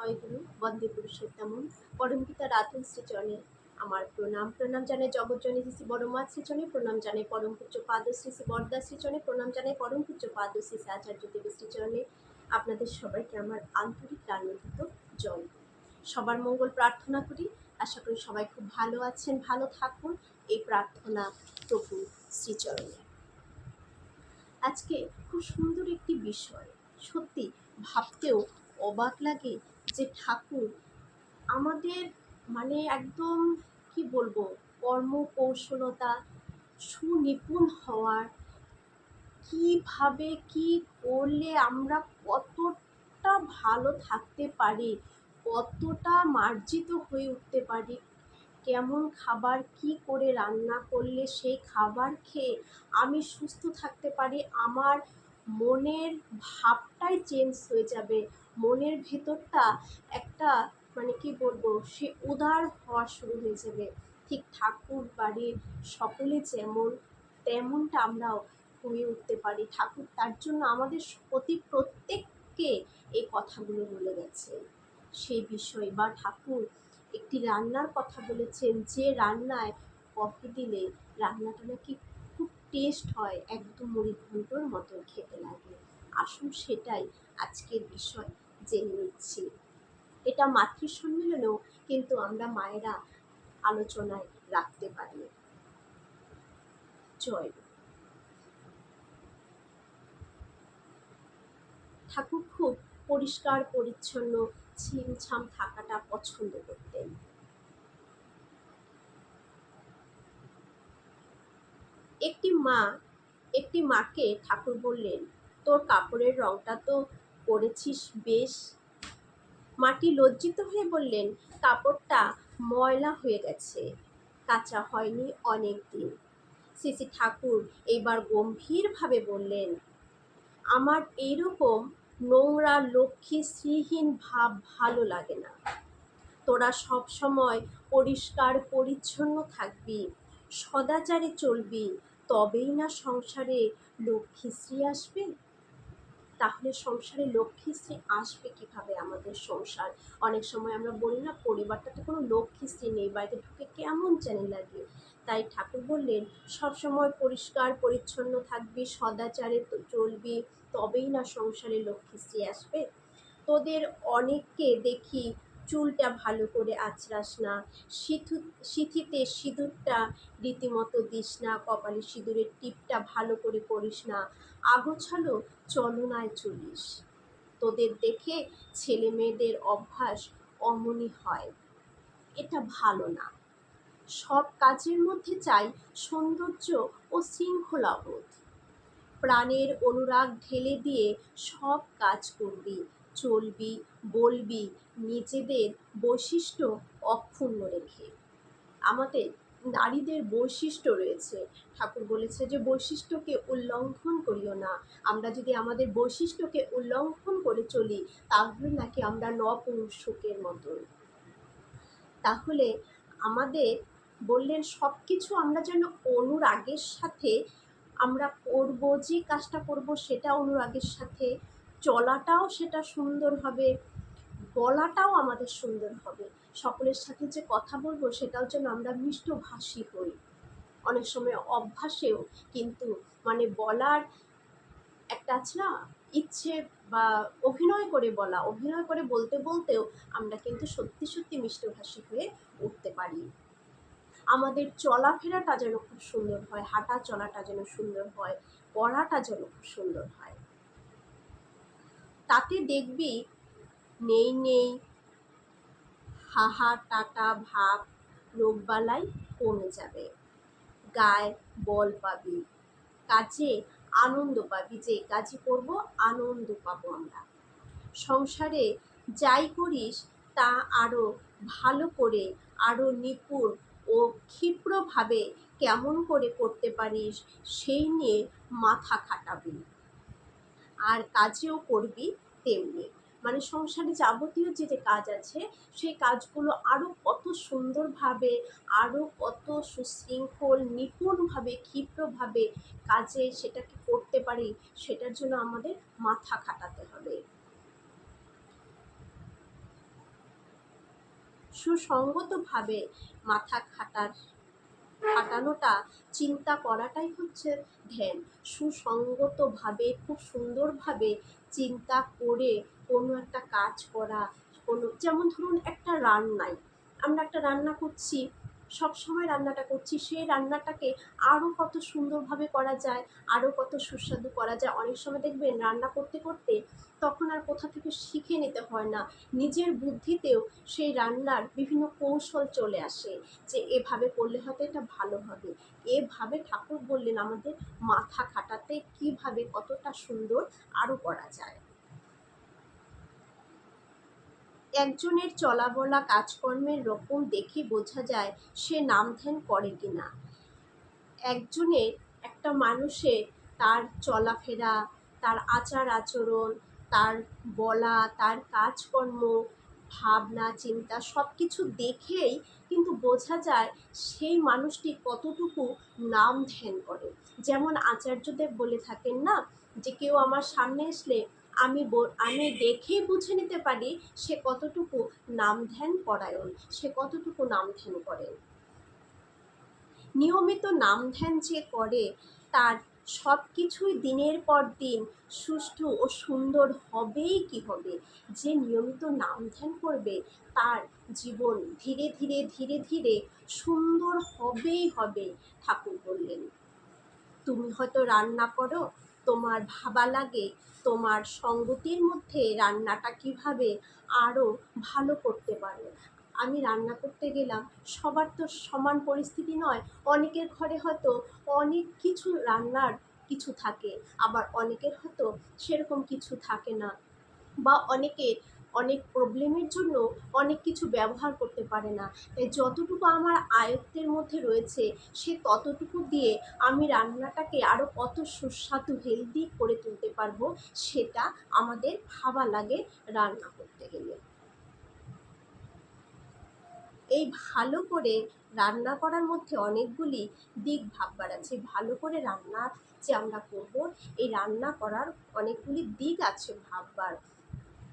জয়গুরু বন্দে পুরুষোত্তম পরমপিতা রাতুল শ্রীচরণে আমার প্রণাম জানাই জগৎজনী শ্রী বড় মা শ্রীচরণে প্রণাম জানাই পরম পূজ্য পাদ শ্রী শ্রী বরদা শ্রীচরণে প্রণাম জানাই পরম পূজ্য পাদ শ্রী শ্রী আচার্য দেবী শ্রীচরণে। আপনাদের সবাইকে আমার আন্তরিক প্রাণোদিত জয়। সবার মঙ্গল প্রার্থনা করি। আশা করি সবাই খুব ভালো আছেন, ভালো থাকুন, এই প্রার্থনা প্রভু শ্রীচরণে। আজকে খুব সুন্দর একটি বিষয়, সত্যি ভাবতেও অবাক লাগে যে ঠাকুর আমাদের একদম কি বলবো, কর্মকৌশলতা, সুনিপুণ হওয়ার, কিভাবে কি করলে আমরা কতটা ভালো থাকতে পারি, কতটা মার্জিত হয়ে উঠতে পারি, কেমন খাবার কি করে রান্না করলে সেই খাবার খেয়ে আমি সুস্থ থাকতে পারি, আমার মনের ভাবটাই চেঞ্জ হয়ে যাবে, মনের ভেতরটা একটা কি বলবো, সে উদার হওয়া শুরু হয়ে যাবে। ঠিক ঠাকুর বাড়ির সকলে যেমন, তেমনটা আমরাও হয়ে উঠতে পারি। ঠাকুর তার জন্য আমাদের প্রত্যেককে এই কথাগুলো বলে গেছে। সেই বিষয় বা ঠাকুর একটি রান্নার কথা বলেছেন, যে রান্নায় কফি দিলে রান্নাটা নাকি খুব টেস্ট হয়, একদম মুড়িঘণ্টর মতো খেতে লাগে। আসুন সেটাই আজকের বিষয় জেনে নিচ্ছি। এটা মাতৃ সম্মেলনেও কিন্তু আমরা মায়েরা আলোচনায় রাখতে পারি। জয়। ঠাকুর খুব পরিষ্কার পরিচ্ছন্ন, ছিমছাম থাকাটা পছন্দ করতেন। একটি মাকে ঠাকুর বললেন, তোর কাপড়ের রংটা তো করেছিস বেশ। মাটি লজ্জিত হয়ে বললেন, কাপড়টা ময়লা হয়ে গেছে, কাঁচা হয়নি অনেক দিন। শ্রী শ্রী ঠাকুর এইবার গম্ভীরভাবে বললেন, আমার এইরকম নোংরা লক্ষ্মী শ্রীহীন ভাব ভালো লাগে না। তোরা সব সময় পরিষ্কার পরিচ্ছন্ন থাকবি, সদাচারে চলবি, তবেই না সংসারে লক্ষ্মীশ্রী আসবে। তাহলে সংসারে লক্ষ্মীশ্রী আসবে কিভাবে? আমাদের সংসার, অনেক সময় আমরা বলি না, পরিবারটাতে কোনো লক্ষ্মীশ্রী নেই, বাড়িতে ঢুকে কেমন জানি লাগে। তাই ঠাকুর বললেন, সবসময় পরিষ্কার পরিচ্ছন্ন থাকবি, সদাচারে চলবি, তবেই না সংসারে লক্ষ্মীশ্রী আসবে। তোদের অনেককে দেখি চুলটা ভালো করে আঁচড়াস না, সিঁথিতে সিঁদুরটা রীতিমতো দিস না, কপালে সিঁদুরের টিপটা ভালো করে করিস না, আগোছালো চলনায় চলিস। তোদের দেখে ছেলে মেয়েদের অভ্যাস অমনি হয়, এটা ভালো না। সব কাজের মধ্যে চাই সৌন্দর্য ও শৃঙ্খলাবোধ। প্রাণের অনুরাগ ঢেলে দিয়ে সব কাজ করবি, চলবি, বলবি, নিজেদের বৈশিষ্ট্য অক্ষুণ্ণ রেখে। আমাদের নারীদের বৈশিষ্ট্য রয়েছে, ঠাকুর বলেছে যে বৈশিষ্ট্যকে উল্লঙ্ঘন করিও না। আমরা যদি আমাদের বৈশিষ্ট্যকে উল্লঙ্ঘন করে চলি, তাহলে নাকি আমরা নপুংসকের মতন। তাহলে আমাদের বললেন, সব কিছু আমরা যেন অনুরাগের সাথে আমরা করব, যে কাজটা করব সেটা অনুরাগের সাথে, চলাটাও সেটা সুন্দর হবে, বলাটাও আমাদের সুন্দর হবে, সকলের সাথে যে কথা বলবো সেটাও যেন আমরা মিষ্টভাষী হই। অনেক সময় অভ্যাসেও কিন্তু বলার একটা আছে না, ইচ্ছে বা অভিনয় করে বলা, অভিনয় করে বলতে বলতেও আমরা কিন্তু সত্যি সত্যি মিষ্টভাষী হয়ে উঠতে পারি। আমাদের চলাফেরাটা যেন খুব সুন্দর হয়, হাঁটা চলাটা যেন সুন্দর হয়, পড়াটা যেন খুব সুন্দর হয়। তাতে দেখবি নেই হাহা টাটা ভাব, রোগবালাই কমে যাবে, গায়ে বল পাবি, কাজে আনন্দ পাবি, যে কাজই করব আনন্দ পাবো আমরা। সংসারে যাই করিস তা আরও ভালো করে, আরও নিপুণ ও ক্ষিপ্রভাবে কেমন করে করতে পারিস সেই নিয়ে মাথা খাটাবি, আর কাজেও করবি তেমনি। সংসারে যাবতীয় যে কাজ আছে সেই কাজগুলো আরও কত সুন্দরভাবে, আরও কত সুশৃঙ্খল, নিপুণভাবে, ক্ষিপ্রভাবে কাজে সেটাকে করতে পারি, সেটার জন্য আমাদের মাথা খাটাতে হবে। সুসংগতভাবে মাথা খাটানোটা, চিন্তা করাটাই হচ্ছে ধ্যান। সুসংগতভাবে খুব সুন্দরভাবে চিন্তা করে কোনো একটা কাজ করা। যেমন ধরুন একটা রান্নায় আমরা একটা রান্না করছি, সবসময় রান্নাটা করছি, সেই রান্নাটাকে আরও কত সুন্দরভাবে করা যায়, আরও কত সুস্বাদু করা যায়। অনেক সময় দেখবেন রান্না করতে করতে তখন আর কোথা থেকে শিখে নিতে হয় না, নিজের বুদ্ধিতেও সেই রান্নার বিভিন্ন কৌশল চলে আসে, যে এভাবে করলে হয়তো এটা ভালো হবে। এভাবে ঠাকুর বললেন আমাদের মাথা খাটাতে কিভাবে কতটা সুন্দর আরও করা যায়। একজনের চলাবলা কাজকর্মের রকম দেখে বোঝা যায় সে নাম ধ্যান করে কিনা। একটা মানুষের তার চলাফেরা, তার আচার আচরণ, তার বলা, তার কাজকর্ম, ভাবনা চিন্তা সব কিছু দেখেই কিন্তু বোঝা যায় সেই মানুষটি কতটুকু নাম ধ্যান করে। যেমন আচার্যদেব বলে থাকেন না, যে কেউ আমার সামনে আসলে আমি দেখেই বুঝে নিতে পারি সে কতটুকু নাম ধ্যান পরায়ণ, সে কতটুকু নাম ধ্যান করেন। নিয়মিত নাম ধ্যান যে করে তার সব কিছুই দিনের পর দিন সুষ্ঠু ও সুন্দর হবেই কি হবে। যে নিয়মিত নাম ধ্যান করবে তার জীবন ধীরে ধীরে ধীরে ধীরে সুন্দর হবেই হবে। ঠাকুর বললেন, তুমি হয়তো রান্না করো, তোমার ভাবা লাগে তোমার সঙ্গতির মধ্যে রান্নাটা কিভাবে আরও ভালো করতে পারো। আমি রান্না করতে গেলাম, সবার তো সমান পরিস্থিতি নয়, অনেকের ঘরে হয়তো অনেক কিছু রান্নার কিছু থাকে, আবার অনেকের হয়তো সেরকম কিছু থাকে না, বা অনেকের অনেক প্রবলেমের জন্য অনেক কিছু ব্যবহার করতে পারে না। তাই যতটুকু আমার আয়ত্তের মধ্যে রয়েছে সে ততটুকু দিয়ে আমি রান্নাটাকে আরও কত সুস্বাদু হেলদি করে তুলতে পারবো, সেটা আমাদের ভাবা লাগে রান্না করতে গেলে। এই ভালো করে রান্না করার মধ্যে অনেকগুলি দিক ভাববার আছে। ভালো করে রান্না যে আমরা করব, এই রান্না করার অনেকগুলি দিক আছে ভাববার।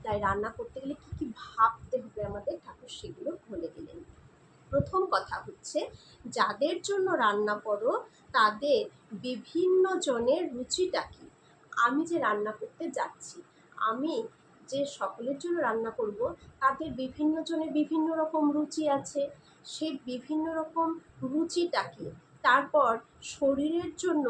তাই রান্না করতে গেলে কী কী ভাবতে হবে আমাদের, ঠাকুর সেগুলো বলে দিলেন। প্রথম কথা হচ্ছে, যাদের জন্য রান্না করো তাদের বিভিন্ন জনের রুচিটা কী। আমি যে রান্না করতে যাচ্ছি, আমি যে সকলের জন্য রান্না করব, তাদের বিভিন্ন জনের বিভিন্ন রকম রুচি আছে। সেই বিভিন্ন রকম রুচিটা কী, তারপর শরীরের জন্য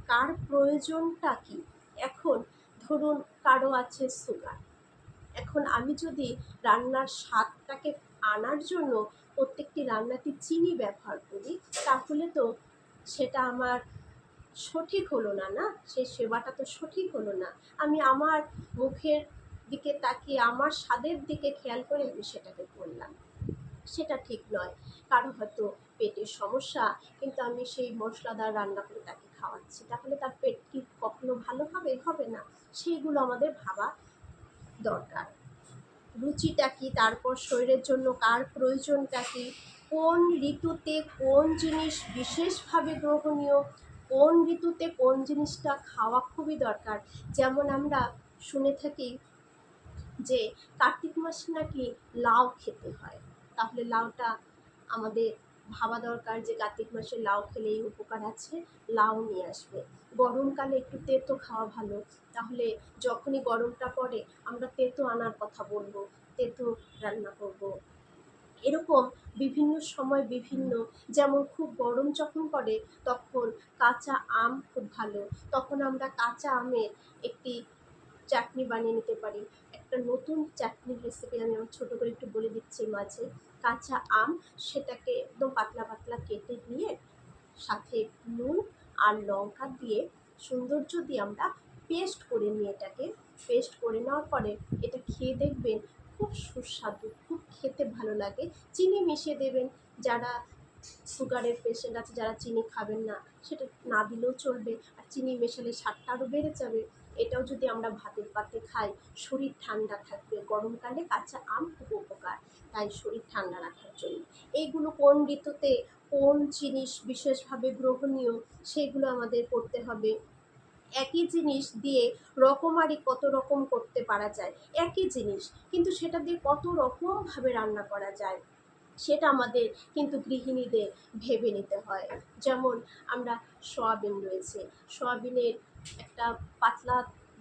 কার প্রয়োজনটা কী। এখন ধরুন কারো আছে সুগার, এখন আমি যদি রান্নার স্বাদটাকে আনার জন্য প্রত্যেকটি রান্নাতে চিনি ব্যবহার করি, তাহলে তো সেটা আমার সঠিক হলো না, না সেই সেবাটা তো সঠিক হলো না। আমি আমার মুখের দিকে তাকিয়ে আমার স্বাদের দিকে খেয়াল করে আমি সেটাকে করলাম, সেটা ঠিক নয়। কারো হয়তো পেটের সমস্যা, কিন্তু আমি সেই মশলাদার রান্না করে তাকে খাওয়াচ্ছি, তাহলে তার পেট কি কখনো ভালো হবে? হবে না। সেইগুলো আমাদের ভাবা দরকার। রুচিটা কী, তারপর শরীরের জন্য কার প্রয়োজনটা কী, কোন ঋতুতে কোন জিনিস বিশেষভাবে গ্রহণীয়, কোন ঋতুতে কোন জিনিসটা খাওয়া খুবই দরকার। যেমন আমরা শুনে থাকি যে কার্তিক মাসে নাকি লাউ খেতে হয়, তাহলে লাউটা আমাদের ভাবা দরকার যে কার্তিক মাসে লাউ খেলে এই উপকার আছে, লাউ নিয়ে আসবে। গরমকালে একটু তেঁতো খাওয়া ভালো, তাহলে যখনই গরমটা পড়ে আমরা তেঁতো আনার কথা বলবো, তেঁতো রান্না করব। এরকম বিভিন্ন সময় বিভিন্ন, যেমন খুব গরম যখন পড়ে তখন কাঁচা আম খুব ভালো, তখন আমরা কাঁচা আমের একটি চাটনি বানিয়ে নিতে পারি। একটা নতুন চাটনির রেসিপি আমি আমার ছোটো করে একটু বলে দিচ্ছি মাঝে। কাঁচা আম, সেটাকে একদম পাতলা পাতলা কেটে নিয়ে সাথে নুন আর লঙ্কা দিয়ে সৌন্দর্য দিয়ে আমরা পেস্ট করে নিই, এটাকে পেস্ট করে নেওয়ার পরে এটা খেয়ে দেখবেন খুব সুস্বাদু, খুব খেতে ভালো লাগে। চিনি মিশিয়ে দেবেন, যারা সুগারের পেশেন্ট আছে, যারা চিনি খাবেন না, সেটা না দিলেও চলবে, আর চিনি মেশালে স্বাদটা আরও বেড়ে যাবে। এটাও যদি আমরা ভাতের পাতে খাই শরীর ঠান্ডা থাকবে। গরমকালে কাঁচা আম খুব উপকার, তাই শরীর ঠান্ডা রাখার জন্য। এইগুলো কোন ঋতুতে কোন জিনিস বিশেষভাবে গ্রহণীয় সেগুলো আমাদের করতে হবে। একই জিনিস দিয়ে রকমারি কত রকম করতে পারা যায়, একই জিনিস কিন্তু সেটা দিয়ে কত রকমভাবে রান্না করা যায়। সেটা আমাদের কিন্তু গৃহিণীদের ভেবে নিতে হয়। যেমন আমরা সয়াবিন রয়েছে, সয়াবিনের একটা পাতলা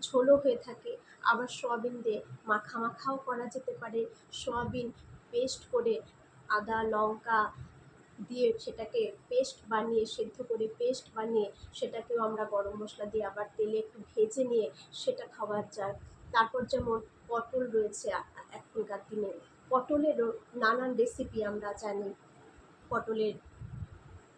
ঝোলও হয়ে থাকে, আবার সয়াবিন দিয়ে মাখা মাখাও করা যেতে পারে। সয়াবিন পেস্ট করে আদা লঙ্কা দিয়ে সেটাকে পেস্ট বানিয়ে, সেদ্ধ করে পেস্ট বানিয়ে সেটাকেও আমরা গরম মশলা দিয়ে আবার তেলে একটু ভেজে নিয়ে সেটা খাওয়া যায়। তারপর যেমন পটল রয়েছে, এখনকার দিনে পটলেরও নানান রেসিপি আমরা জানি। পটলের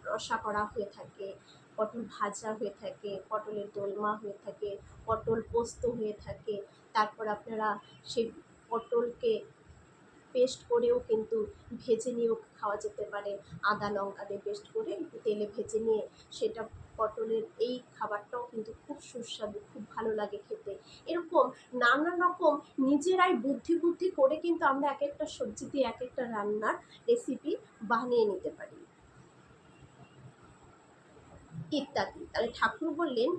রসা করা হয়ে থাকে, পটল ভাজা হয়ে থাকে, পটলের দোলমা হয়ে থাকে, পটল পোস্ত হয়ে থাকে। তারপর আপনারা সেই পটলকে পেস্ট করেও কিন্তু ভেজে নিয়েও খাওয়া যেতে পারে। আদা লঙ্কা দিয়ে পেস্ট করে একটু তেলে ভেজে নিয়ে সেটা, পটলের এই খাবারটাও কিন্তু খুব সুস্বাদু, খুব ভালো লাগে খেতে। এরকম নানান রকম নিজেরাই বুদ্ধি করে কিন্তু আমরা এক একটা সবজি দিয়ে এক একটা রান্নার রেসিপি বানিয়ে নিতে পারি ইত্যাদি। তাহলে ঠাকুর বললেন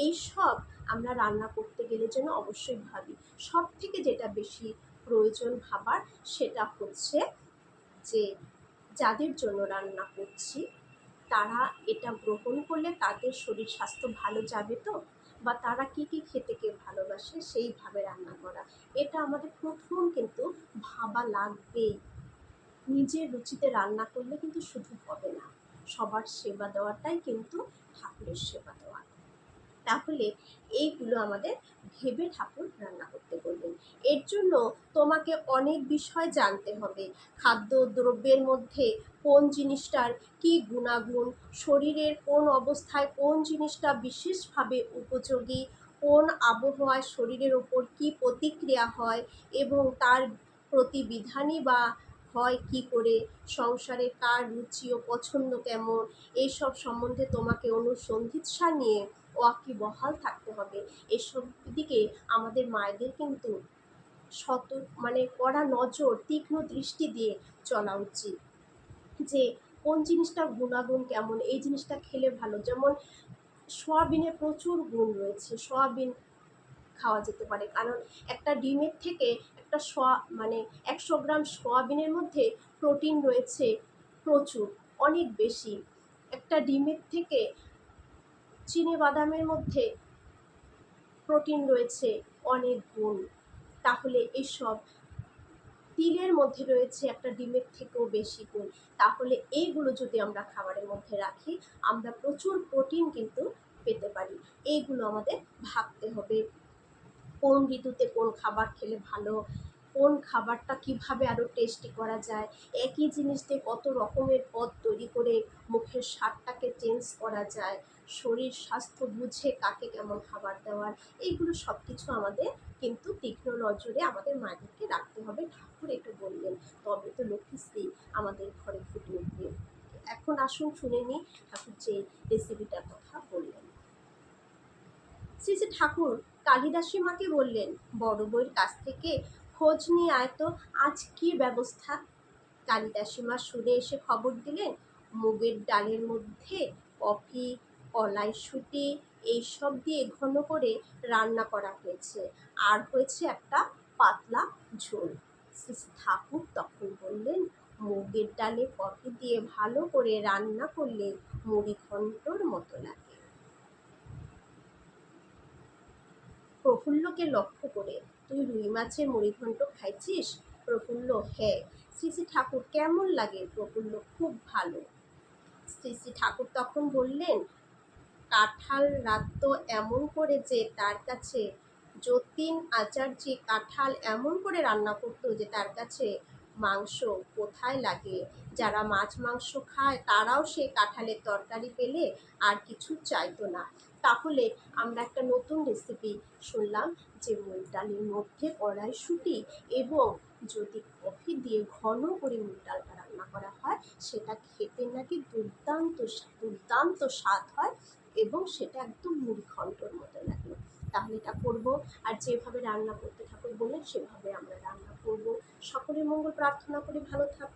এই সব আমরা রান্না করতে গেলে যেন অবশ্যই ভাবি। সব থেকে যেটা বেশি প্রয়োজন ভাবার সেটা হচ্ছে যে যাদের জন্য রান্না করছি তারা এটা গ্রহণ করলে তাদের শরীর স্বাস্থ্য ভালো যাবে তো, বা তারা কি কি খেতে কে ভালোবাসে সেইভাবে রান্না করা। এটা আমাদের প্রথম কিন্তু ভাবা লাগবেই। নিজের রুচিতে রান্না করলে কিন্তু শুধু হবে না, সবার সেবা দেওয়াটাই কিন্তু ঠাকুরের সেবা দেওয়া। তাহলে এইগুলো আমাদের ভেবে ঠাকুর রান্না করতে বলবেন। এর জন্য তোমাকে অনেক বিষয় জানতে হবে। খাদ্য দ্রব্যের মধ্যে কোন জিনিসটার কি গুণাগুণ, শরীরের কোন অবস্থায় কোন জিনিসটা বিশেষভাবে উপযোগী, কোন আবহাওয়ায় শরীরের ওপর কি প্রতিক্রিয়া হয় এবং তার প্রতিবিধানই বা হয় কি করে, সংসারে কার রুচি ও পছন্দ কেমন, এইসব সম্বন্ধে তোমাকে অনুসন্ধিৎসা নিয়ে ওয়াকিবহাল থাকতে হবে। এসব দিকে আমাদের মায়েদের কিন্তু কড়া নজর, তীক্ষ্ণ দৃষ্টি দিয়ে চলা উচিত। যে কোন জিনিসটার গুণাগুণ কেমন, এই জিনিসটা খেলে ভালো। যেমন সয়াবিনে প্রচুর গুণ রয়েছে, সয়াবিন খাওয়া যেতে পারে, কারণ একটা ডিমের থেকে একটা 100 গ্রাম সয়াবিনের মধ্যে প্রোটিন রয়েছে প্রচুর, অনেক বেশি। একটা ডিমের থেকে বাদামের মধ্যে প্রোটিন রয়েছে অনেক গুণ। তাহলে এইসব তিলের মধ্যে রয়েছে একটা ডিমের থেকেও বেশি গুণ। তাহলে এইগুলো যদি আমরা খাবারের মধ্যে রাখি আমরা প্রচুর প্রোটিন কিন্তু পেতে পারি। এইগুলো আমাদের ভাবতে হবে। কোন ঋতুতে কোন খাবার খেলে ভালো, কোন খাবারটা কিভাবে আরও টেস্টি করা যায়, একই জিনিস দিয়ে কত রকমের পদ তৈরি করে মুখের স্বাদটাকে চেঞ্জ করা যায়, শরীর স্বাস্থ্য বুঝে কাকে কেমন খাবার দেওয়ার, এইগুলো সব কিছু আমাদের কিন্তু তীক্ষ্ণ নজরে আমাদের মায়েদেরকে রাখতে হবে। ঠাকুর এটা বললেন, তবে তো লক্ষ্মীশ্রী আমাদের ঘরে ফুটে উঠবে। এখন আসুন শুনে নিই ঠাকুর যে রেসিপিটার কথা বললেন। শ্রী শ্রী ঠাকুর কালিদাসী মাকে বললেন, বড় বউয়ের কাছ থেকে খোঁজ নিয়ে আয় তো আজ কি ব্যবস্থা। কালিদাসী মা শুনে এসে খবর দিলেন, মুগের ডালের মধ্যে কফি, কলাইশুঁটি এইসব দিয়ে ঘন করে রান্না করা হয়েছে, আর হয়েছে একটা পাতলা ঝোল। শ্রী শ্রী ঠাকুর তখন বললেন, মুগের ডালে কফি দিয়ে ভালো করে রান্না করলে মুড়ি ঘন্টর মতো লাগে। প্রফুল্লকে লক্ষ্য করে, তুই রুই মাছের মুড়িঘণ্ট খাইছিস? প্রফুল্ল, হ্যাঁ। শ্রী শ্রী ঠাকুর, কেমন লাগে? প্রফুল্ল, খুব ভালো। শ্রী শ্রী ঠাকুর তখন বললেন, কাঁঠাল রাঁধত এমন করে যে তার কাছে, যতীন আচার্যি কাঁঠাল এমন করে রান্না করতো যে তার কাছে মাংস কোথায় লাগে। যারা মাছ মাংস খায় তারাও সে কাঁঠালের তরকারি পেলে আর কিছু চাইতো না। তাহলে আমরা একটা নতুন রেসিপি শুনলাম, যে মুগ ডালের মধ্যে কড়াইশুঁটি এবং যদি কফি দিয়ে ঘন করে মুগ ডালটা রান্না করা হয় সেটা খেতে নাকি দুর্দান্ত স্বাদ হয় এবং সেটা একদম মুড়িঘণ্টর মতো লাগে। তাহলে এটা করবো, আর যেভাবে রান্না করতে ঠাকুর বললেন সেভাবে আমরা রান্না করব। সকলের মঙ্গল প্রার্থনা করি, ভালো থাকুন।